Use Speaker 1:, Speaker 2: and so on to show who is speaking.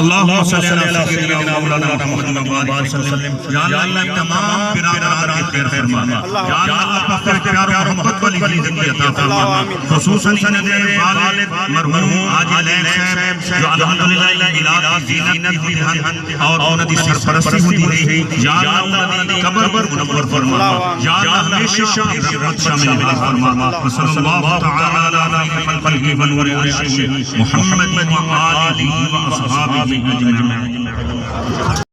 Speaker 1: अल्लाहुम्मा सल्ली अला सय्यिदिना मौलाना मुहम्मद वसल्लम। या अल्लाह तमाम बिरादरान के खैर फरमा। या अल्लाह अपने प्यार और मोहब्बत वाली जिंदगी अता फरमा। खुसूसन सनदे वालिद मरहूम हाजी लैन साहब जो अल्हम्दुलिल्लाह इलाही ज़ीनत इम्तिहान और उनकी सरपरस्ती होती रही। या अल्लाह उनकी कब्र पर मुनव्वर फरमा। या अल्लाह हमेशा अपनी रहमत शामिल फरमा। सल्लल्लाहु तआला अला खल्क़िही व नूरि अर्शिही मुहम्मद व आलिही व अस्हाबिही अजमईन।